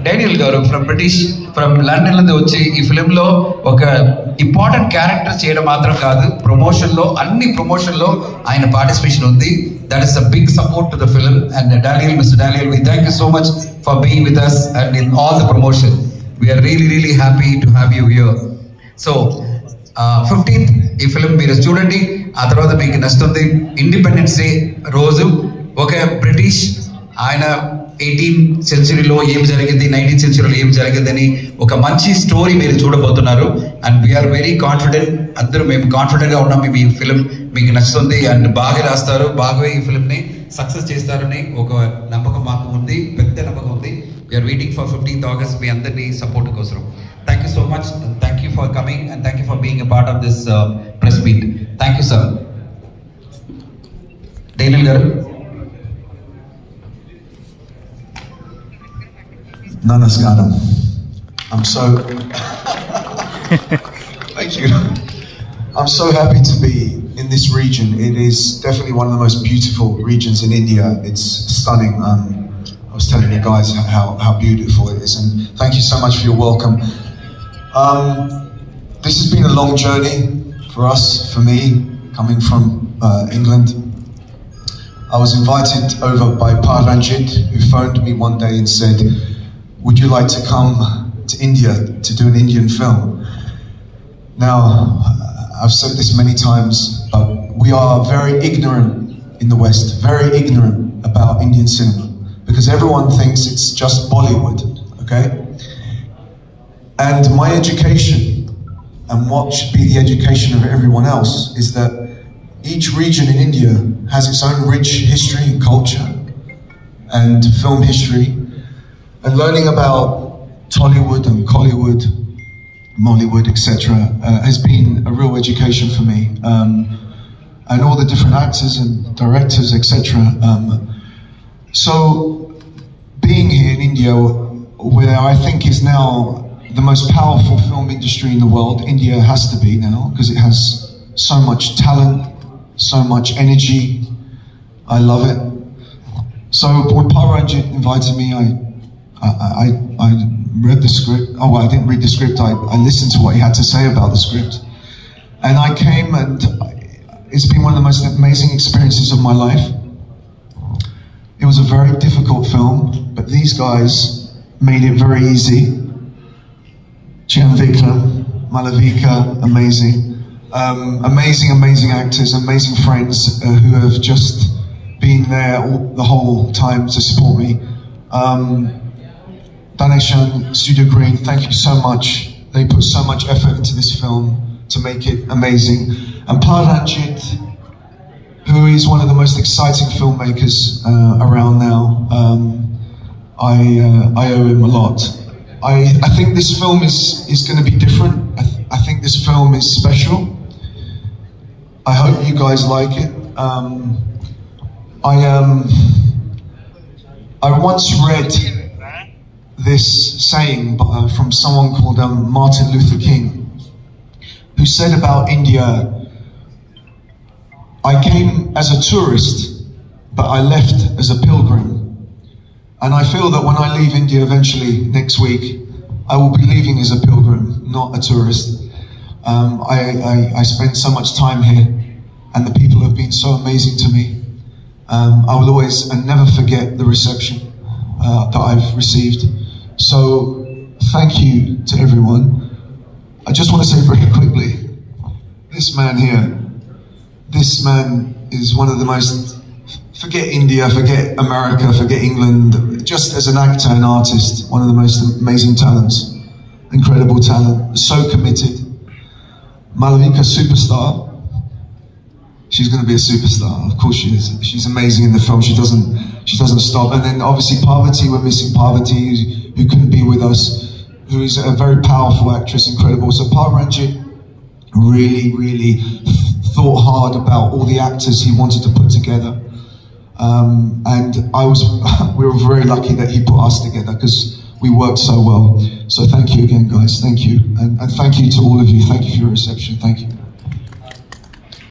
Daniel garu from London lo vachi ee film lo oka important character cheyadam matram kaadu, promotion lo anni promotion lo ayana participation undi. That is a big support to the film. And Daniel, Mr. Daniel, we thank you so much for being with us and in all the promotion. We are really happy to have you here. So 15th ఈ film మీరు చూడండి, ఆ తర్వాత మీకు నచ్చుతుంది. Independence day రోజు ఒక British ఆయన 18th centuryలో ఏం జరిగింది, 19th centuryలో ఏం జరిగిందని ఒక మంచి స్టోరీ మీరు చూడబోతున్నారు. అండ్ వీఆర్ వెరీ కాన్ఫిడెంట్, అందరూ మేము కాన్ఫిడెంట్ గా ఉన్నాం ఈ ఫిల్మ్ మీకు నచ్చుతుంది అండ్ బాగా రాస్తారు, బాగా ఈ ఫిల్మ్ ని సక్సెస్ చేస్తారని ఒక నమ్మకం మాకు ఉంది, పెద్ద నమ్మకం ఉంది. We are waiting for 15th August మీ అందరినీ సపోర్ట్ కోసం. Thank you so much and thank you for coming and thank you for being a part of this press meet. Thank you, sir. Daniel garu. Namaskaram. I'm so thank you. I'm so happy to be in this region. It is definitely one of the most beautiful regions in India. It's stunning. I was telling you guys how beautiful it is, and thank you so much for your welcome. This has been a long journey for us, for me, coming from England. I was invited over by Paranjit, who phoned me one day and said, would you like to come to India to do an Indian film? Now, I've said this many times, but we are very ignorant in the West, very ignorant about Indian cinema, because everyone thinks it's just Bollywood, okay? And my education, and what should be the education of everyone else, is that each region in India has its own rich history and culture and film history. And learning about Tollywood and Collywood, Mollywood, etc. Has been a real education for me. And all the different actors and directors, etc. So being here in India, where I think is now the most powerful film industry in the world, India has to be now, because it has so much talent, so much energy. I love it. So when Paranjit invited me, I read the script. Oh, well, I didn't read the script. I listened to what he had to say about the script. And I came, and it's been one of the most amazing experiences of my life. It was a very difficult film, but these guys made it very easy. Jan Vikram, Malavika, amazing. Amazing actors, amazing friends who have just been there the whole time to support me. Daneshan, Studio Green, thank you so much. They put so much effort into this film to make it amazing. And Paranjit, who is one of the most exciting filmmakers around now, I owe him a lot. I think this film is going to be different. I think this film is special. I hope you guys like it. I once read this saying from someone called Martin Luther King, who said about India, I came as a tourist, but I left as a pilgrim. And I feel that when I leave India eventually next week, I will be leaving as a pilgrim, not a tourist. I spent so much time here, and the people have been so amazing to me. I will always and never forget the reception that I've received. So, thank you to everyone. I just want to say very quickly, this man here, this man is one of the most, forget India, forget America, forget England, just as an actor and artist, one of the most amazing talents, incredible talent, so committed. Malavika, superstar. She's going to be a superstar, of course she is. She's amazing in the film, she doesn't stop. And then obviously Parvati, we're missing Parvati, who couldn't be with us, who is a very powerful actress, incredible. So Paranjit really thought hard about all the actors he wanted to put together. And we were very lucky that he put us together, because we worked so well. So thank you again, guys, thank you. And thank you to all of you, thank you for your reception, thank you.